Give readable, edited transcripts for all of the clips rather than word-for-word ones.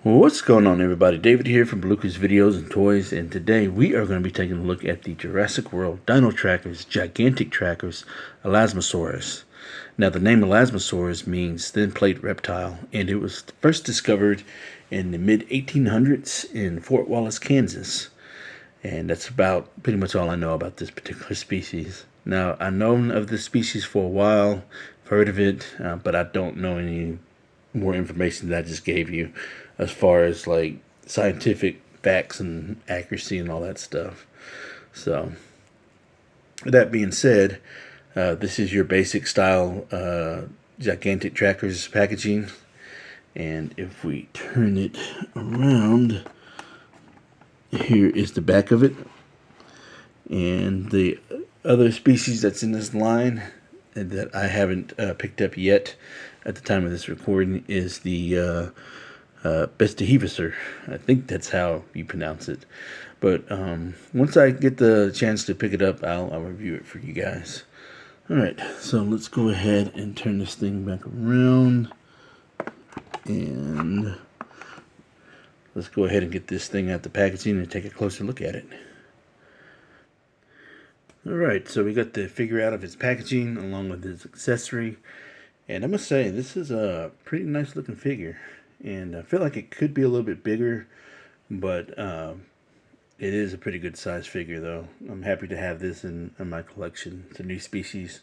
What's going on, everybody? David here from Bluckers Videos and Toys, and today we are going to be taking a look at the Jurassic World Dino Trackers, Gigantic Trackers Elasmosaurus. Now, the name Elasmosaurus means thin plate reptile, and it was first discovered in the mid-1800s in Fort Wallace, Kansas. And that's about pretty much all I know about this particular species. Now, I've known of this species for a while, heard of it, but I don't know any more information that I just gave you as far as like scientific facts and accuracy and all that stuff. So, with that being said, this is your basic style Gigantic Trackers packaging. And if we turn it around, here is the back of it. And the other species that's in this line that I haven't picked up yet at the time of this recording is the Bestihevisor. I think that's how you pronounce it. But once I get the chance to pick it up, I'll review it for you guys. Alright, so let's go ahead and turn this thing back around. And let's go ahead and get this thing out the packaging and take a closer look at it. Alright, so we got the figure out of its packaging along with its accessory. And I must say, this is a pretty nice looking figure. And I feel like it could be a little bit bigger, but it is a pretty good size figure though. I'm happy to have this in my collection. It's a new species,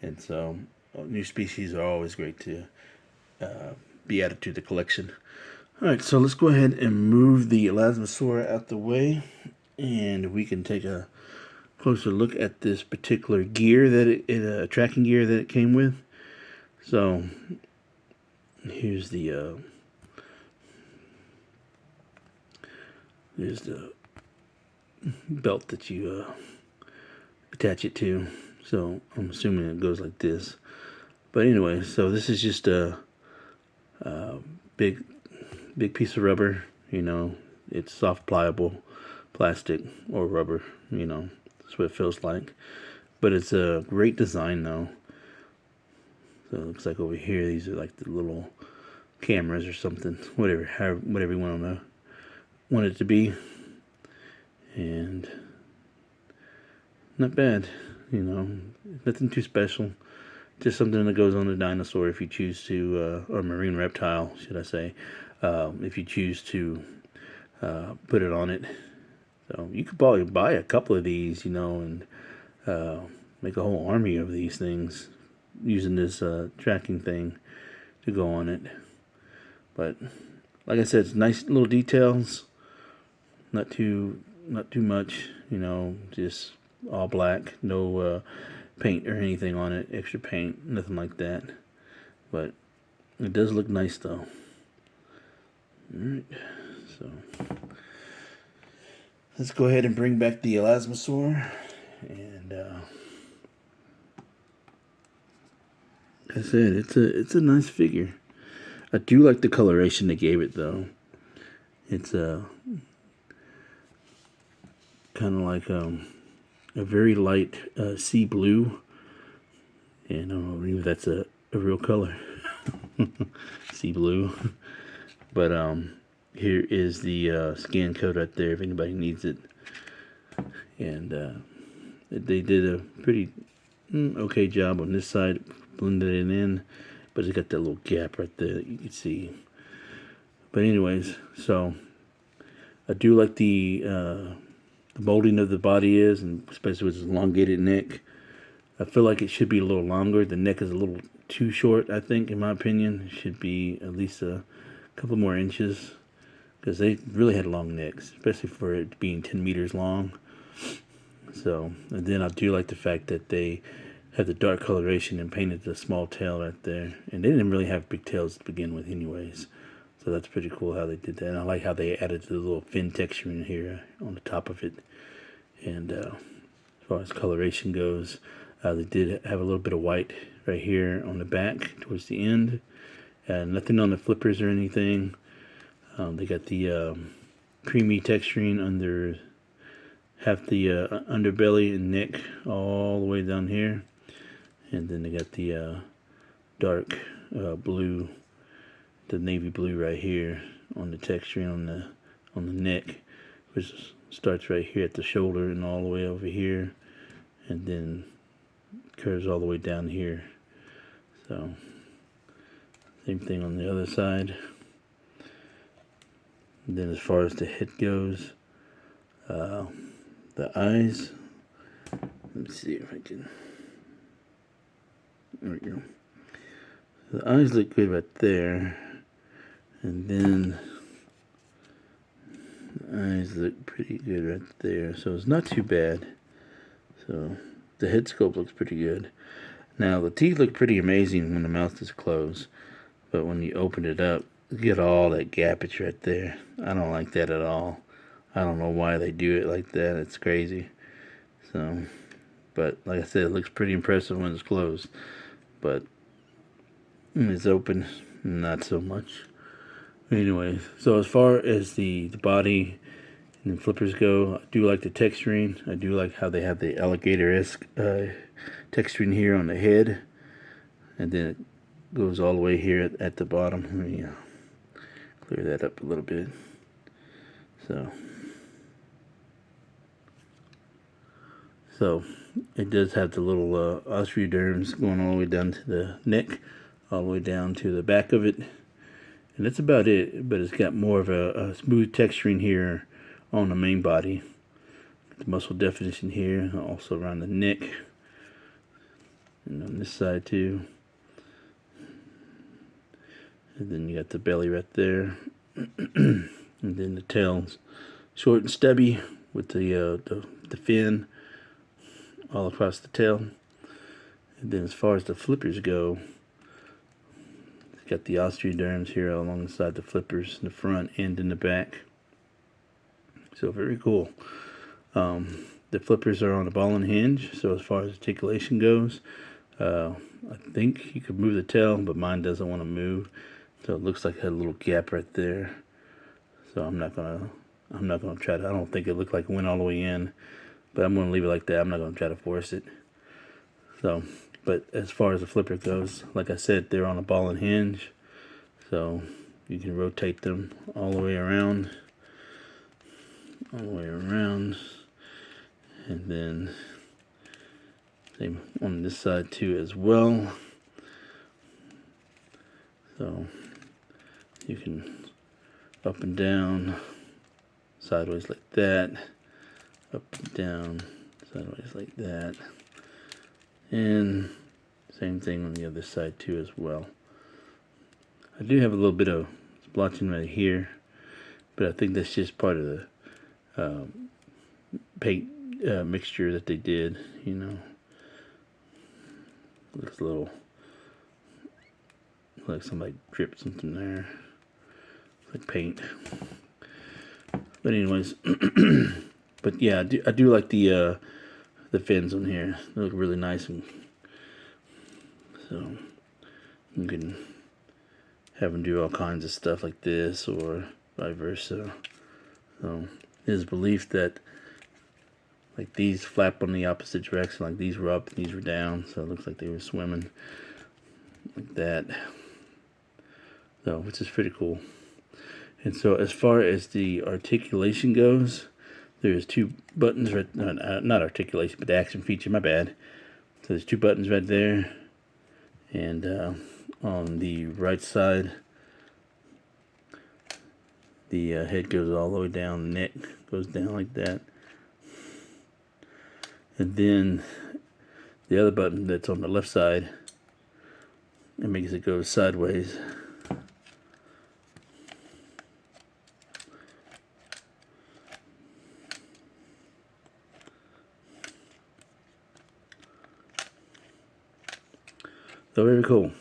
and so new species are always great to be added to the collection. Alright, so let's go ahead and move the Elasmosaurus out the way, and we can take a closer look at this particular gear that tracking gear that it came with. So here's the belt that you attach it to. So I'm assuming it goes like this. But anyway, so this is just a big piece of rubber. You know, it's soft, pliable plastic or rubber. You know, that's what it feels like. But it's a great design though. So it looks like over here, these are like the little cameras or something, whatever you want it to be. And not bad, you know, nothing too special. Just something that goes on a dinosaur if you choose to, or marine reptile, should I say, if you choose to put it on it. So you could probably buy a couple of these, you know, and make a whole army of these things using this tracking thing to go on it. But like I said, it's nice little details, not too much, you know, just all black, no paint or anything on it, extra paint, nothing like that. But it does look nice though. Alright, so let's go ahead and bring back the Elasmosaurus. And like I said, it's a nice figure. I do like the coloration they gave it though. It's kind of like a very light sea blue, and I don't know if that's a real color. Sea blue. But here is the scan code right there if anybody needs it. And they did a pretty okay job on this side, blended it in, but it's got that little gap right there that you can see. But anyways, so I do like the molding of the body is, and especially with its elongated neck. I feel like it should be a little longer. The neck is a little too short, I think, in my opinion. It should be at least a couple more inches, because they really had long necks, especially for it being 10 meters long. So, and then I do like the fact that they have the dark coloration and painted the small tail right there. And they didn't really have big tails to begin with anyways. So that's pretty cool how they did that. And I like how they added the little fin texture in here on the top of it. And as far as coloration goes, they did have a little bit of white right here on the back towards the end. Nothing on the flippers or anything. They got the creamy texturing under half the underbelly and neck all the way down here. And then they got the dark blue, the navy blue right here on the texturing on the neck, which starts right here at the shoulder and all the way over here, and then curves all the way down here. So same thing on the other side. And then as far as the head goes, the eyes, let me see if I can, there we go. The eyes look good right there, and then the eyes look pretty good right there, so it's not too bad. So the head sculpt looks pretty good. Now the teeth look pretty amazing when the mouth is closed, but when you open it up, you get all that gappage right there. I don't like that at all. I don't know why they do it like that. It's crazy. So, but like I said, it looks pretty impressive when it's closed, but when it's open, not so much. Anyway, so as far as the body and the flippers go, I do like the texturing. I do like how they have the alligator-esque texturing here on the head, and then it goes all the way here at the bottom. Let me clear that up a little bit. So it does have the little osteoderms going all the way down to the neck, all the way down to the back of it, and that's about it. But it's got more of a smooth texturing here on the main body. The muscle definition here, also around the neck, and on this side too. And then you got the belly right there, and then the tail's short and stubby with the fin all across the tail. And then as far as the flippers go, it's got the osteoderms here alongside the flippers in the front and in the back. So very cool. The flippers are on a ball and hinge, so as far as articulation goes, I think you could move the tail, but mine doesn't want to move. So it looks like it had a little gap right there. So I'm not gonna try to, I don't think it looked like it went all the way in, but I'm gonna leave it like that. I'm not gonna try to force it. So, but as far as the flipper goes, like I said, they're on a ball and hinge, so you can rotate them all the way around, and then same on this side too as well. So you can up and down, sideways like that, up and down, sideways like that, and same thing on the other side too as well. I do have a little bit of splotching right here, but I think that's just part of the paint mixture that they did, you know. Looks a little like somebody dripped something there, like paint. But anyways, but yeah, I do like the fins on here. They look really nice, and so you can have them do all kinds of stuff like this, or vice versa. So it is believed that like these flap on the opposite direction, like these were up and these were down, so it looks like they were swimming like that. So, which is pretty cool. And so as far as the articulation goes, there's two buttons right, not articulation, but the action feature, my bad. So there's two buttons right there, and on the right side, the head goes all the way down, the neck goes down like that. And then the other button that's on the left side, it makes it go sideways. So very cool.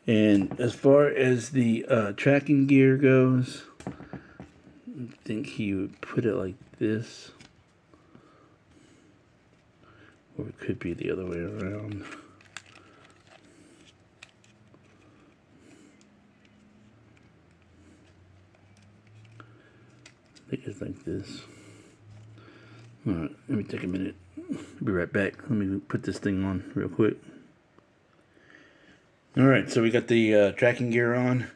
And as far as the tracking gear goes, I think he would put it like this, or it could be the other way around. I think it's like this. Alright, let me take a minute. I'll be right back. Let me put this thing on real quick. Alright, so we got the tracking gear on.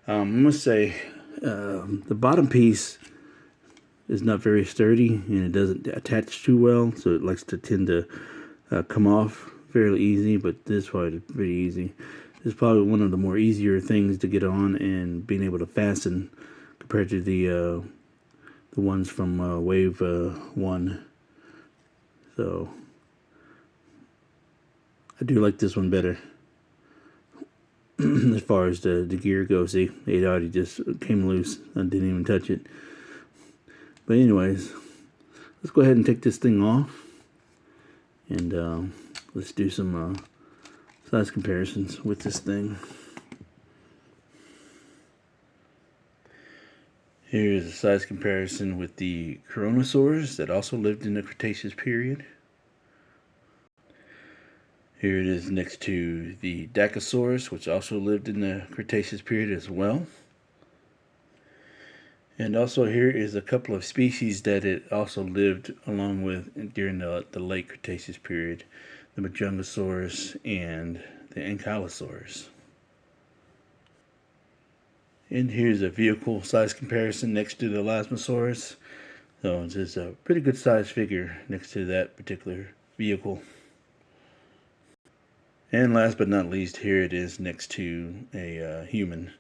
I must say, The bottom piece is not very sturdy, and it doesn't attach too well, so it likes to tend to come off fairly easy, but this part is pretty easy. This is probably one of the more easier things to get on and being able to fasten compared to the ones from Wave 1. So I do like this one better. As far as the gear goes, see, it already just came loose. I didn't even touch it. But anyways, let's go ahead and take this thing off, and let's do some size comparisons with this thing. Here's a size comparison with the Coronosaurus that also lived in the Cretaceous period. Here it is next to the Dacosaurus, which also lived in the Cretaceous period as well. And also here is a couple of species that it also lived along with during the late Cretaceous period. The Majungasaurus and the Ankylosaurus. And here's a vehicle size comparison next to the Elasmosaurus. So it's just a pretty good size figure next to that particular vehicle. And last but not least, here it is next to a human.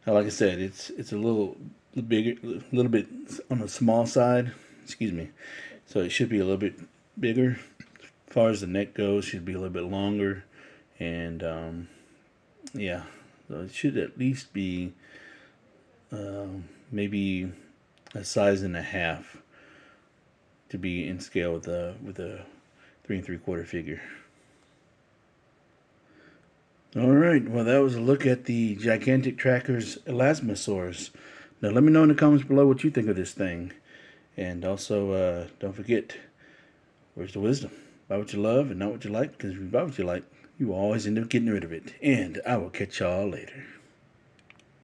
Now, like I said, it's a little bigger, a little bit on the small side. Excuse me. So it should be a little bit bigger. As far as the neck goes, should be a little bit longer, and yeah, so it should at least be maybe a size and a half to be in scale with a 3 3/4 figure. Alright, well that was a look at the Gigantic Trackers Elasmosaurus. Now let me know in the comments below what you think of this thing. And also, don't forget, where's the wisdom? Buy what you love and not what you like, because if you buy what you like, you will always end up getting rid of it. And I will catch y'all later.